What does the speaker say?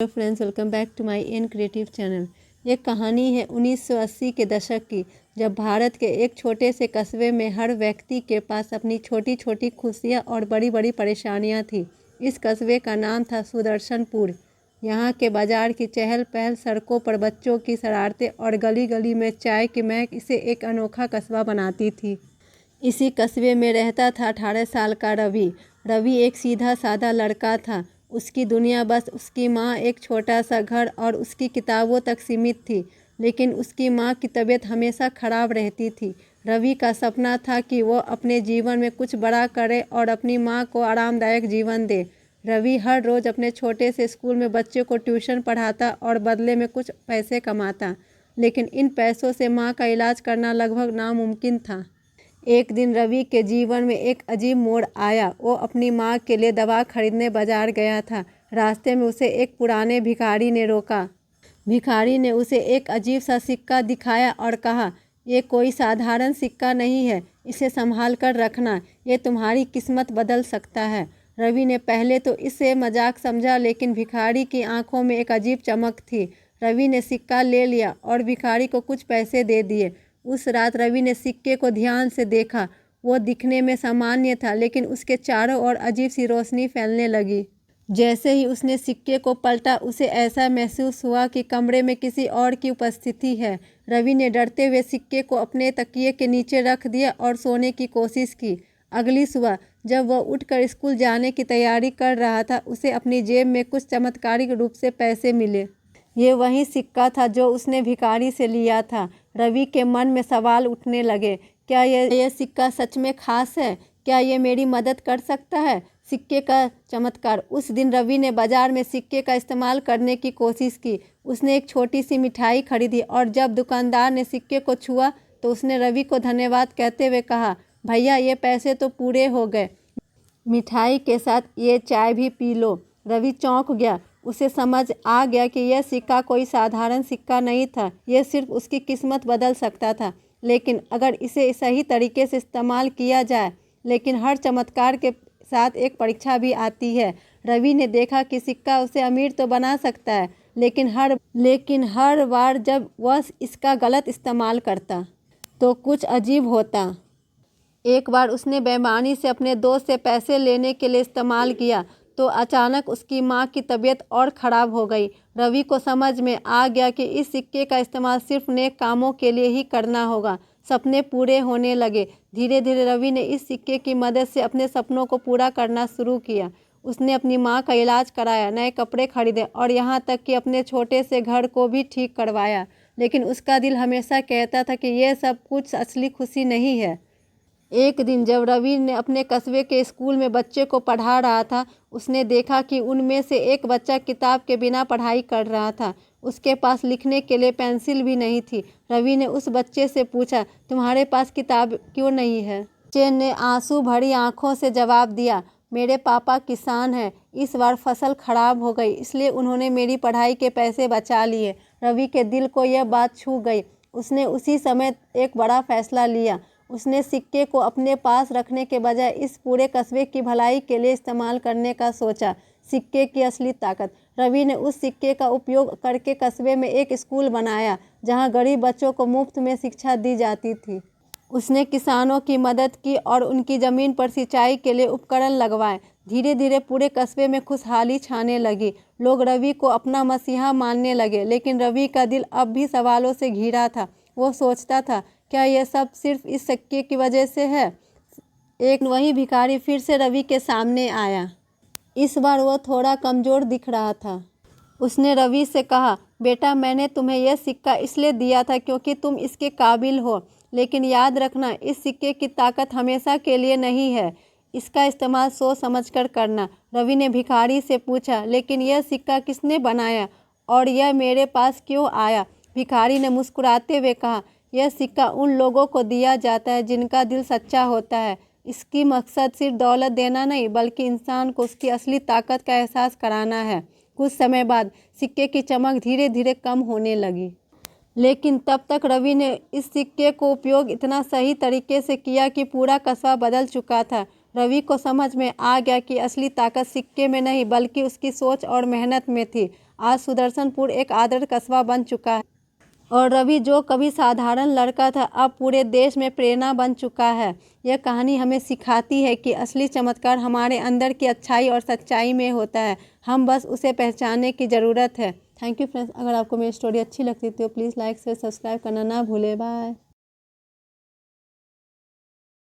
Hello friends, welcome back to my N creative channel. ये कहानी है 1980 के दशक की, जब भारत के एक छोटे से कस्बे में हर व्यक्ति के पास अपनी छोटी छोटी खुशियाँ और बड़ी बड़ी परेशानियाँ थी। इस कस्बे का नाम था सुदर्शनपुर। यहाँ के बाजार की चहल पहल, सड़कों पर बच्चों की शरारतें और गली गली में चाय की महक इसे एक अनोखा कस्बा बनाती थी। इसी कस्बे में रहता था 18 साल का रवि। रवि एक सीधा साधा लड़का था। उसकी दुनिया बस उसकी माँ, एक छोटा सा घर और उसकी किताबों तक सीमित थी। लेकिन उसकी माँ की तबीयत हमेशा ख़राब रहती थी। रवि का सपना था कि वो अपने जीवन में कुछ बड़ा करे और अपनी माँ को आरामदायक जीवन दे। रवि हर रोज़ अपने छोटे से स्कूल में बच्चों को ट्यूशन पढ़ाता और बदले में कुछ पैसे कमाता, लेकिन इन पैसों से माँ का इलाज करना लगभग नामुमकिन था। एक दिन रवि के जीवन में एक अजीब मोड़ आया। वो अपनी माँ के लिए दवा खरीदने बाजार गया था। रास्ते में उसे एक पुराने भिखारी ने रोका। भिखारी ने उसे एक अजीब सा सिक्का दिखाया और कहा, ये कोई साधारण सिक्का नहीं है, इसे संभाल कर रखना, ये तुम्हारी किस्मत बदल सकता है। रवि ने पहले तो इसे मजाक समझा, लेकिन भिखारी की आंखों में एक अजीब चमक थी। रवि ने सिक्का ले लिया और भिखारी को कुछ पैसे दे दिए। उस रात रवि ने सिक्के को ध्यान से देखा। वो दिखने में सामान्य था, लेकिन उसके चारों ओर अजीब सी रोशनी फैलने लगी। जैसे ही उसने सिक्के को पलटा, उसे ऐसा महसूस हुआ कि कमरे में किसी और की उपस्थिति है। रवि ने डरते हुए सिक्के को अपने तकिए के नीचे रख दिया और सोने की कोशिश की। अगली सुबह जब वह उठकर स्कूल जाने की तैयारी कर रहा था, उसे अपनी जेब में कुछ चमत्कारिक रूप से पैसे मिले। ये वही सिक्का था जो उसने भिखारी से लिया था। रवि के मन में सवाल उठने लगे, क्या यह सिक्का सच में खास है? क्या ये मेरी मदद कर सकता है? सिक्के का चमत्कार। उस दिन रवि ने बाजार में सिक्के का इस्तेमाल करने की कोशिश की। उसने एक छोटी सी मिठाई खरीदी और जब दुकानदार ने सिक्के को छुआ तो उसने रवि को धन्यवाद कहते हुए कहा, भैया ये पैसे तो पूरे हो गए, मिठाई के साथ ये चाय भी पी लो। रवि चौंक गया। उसे समझ आ गया कि यह सिक्का कोई साधारण सिक्का नहीं था, यह सिर्फ उसकी किस्मत बदल सकता था, लेकिन अगर इसे सही तरीके से इस्तेमाल किया जाए। लेकिन हर चमत्कार के साथ एक परीक्षा भी आती है। रवि ने देखा कि सिक्का उसे अमीर तो बना सकता है, लेकिन हर बार जब वह इसका गलत इस्तेमाल करता तो कुछ अजीब होता। एक बार उसने बेईमानी से अपने दोस्त से पैसे लेने के लिए इस्तेमाल किया तो अचानक उसकी माँ की तबीयत और ख़राब हो गई। रवि को समझ में आ गया कि इस सिक्के का इस्तेमाल सिर्फ नेक कामों के लिए ही करना होगा। सपने पूरे होने लगे। धीरे धीरे रवि ने इस सिक्के की मदद से अपने सपनों को पूरा करना शुरू किया। उसने अपनी माँ का इलाज कराया, नए कपड़े खरीदे और यहाँ तक कि अपने छोटे से घर को भी ठीक करवाया। लेकिन उसका दिल हमेशा कहता था कि यह सब कुछ असली खुशी नहीं है। एक दिन जब रवि ने अपने कस्बे के स्कूल में बच्चे को पढ़ा रहा था, उसने देखा कि उनमें से एक बच्चा किताब के बिना पढ़ाई कर रहा था। उसके पास लिखने के लिए पेंसिल भी नहीं थी। रवि ने उस बच्चे से पूछा, तुम्हारे पास किताब क्यों नहीं है? बच्चे ने आंसू भरी आंखों से जवाब दिया, मेरे पापा किसान हैं, इस बार फसल खराब हो गई, इसलिए उन्होंने मेरी पढ़ाई के पैसे बचा लिए। रवि के दिल को यह बात छू गई। उसने उसी समय एक बड़ा फैसला लिया। उसने सिक्के को अपने पास रखने के बजाय इस पूरे कस्बे की भलाई के लिए इस्तेमाल करने का सोचा। सिक्के की असली ताकत। रवि ने उस सिक्के का उपयोग करके कस्बे में एक स्कूल बनाया, जहां गरीब बच्चों को मुफ्त में शिक्षा दी जाती थी। उसने किसानों की मदद की और उनकी ज़मीन पर सिंचाई के लिए उपकरण लगवाए। धीरे धीरे पूरे कस्बे में खुशहाली छाने लगी। लोग रवि को अपना मसीहा मानने लगे, लेकिन रवि का दिल अब भी सवालों से घिरा था। वो सोचता था, क्या यह सब सिर्फ इस सिक्के की वजह से है? एक वही भिखारी फिर से रवि के सामने आया। इस बार वो थोड़ा कमज़ोर दिख रहा था। उसने रवि से कहा, बेटा, मैंने तुम्हें यह सिक्का इसलिए दिया था क्योंकि तुम इसके काबिल हो, लेकिन याद रखना, इस सिक्के की ताकत हमेशा के लिए नहीं है। इसका इस्तेमाल सोच समझकर करना। रवि ने भिखारी से पूछा, लेकिन यह सिक्का किसने बनाया और यह मेरे पास क्यों आया? भिखारी ने मुस्कुराते हुए कहा, यह सिक्का उन लोगों को दिया जाता है जिनका दिल सच्चा होता है। इसकी मकसद सिर्फ दौलत देना नहीं, बल्कि इंसान को उसकी असली ताकत का एहसास कराना है। कुछ समय बाद सिक्के की चमक धीरे धीरे कम होने लगी, लेकिन तब तक रवि ने इस सिक्के को उपयोग इतना सही तरीके से किया कि पूरा कस्बा बदल चुका था। रवि को समझ में आ गया कि असली ताकत सिक्के में नहीं, बल्कि उसकी सोच और मेहनत में थी। आज सुदर्शनपुर एक आदर्श कस्बा बन चुका है और रवि जो कभी साधारण लड़का था अब पूरे देश में प्रेरणा बन चुका है। यह कहानी हमें सिखाती है कि असली चमत्कार हमारे अंदर की अच्छाई और सच्चाई में होता है, हम बस उसे पहचानने की ज़रूरत है। Thank you friends. अगर आपको मेरी स्टोरी अच्छी लगती है तो प्लीज़ लाइक से सब्सक्राइब करना ना भूलें। बाय।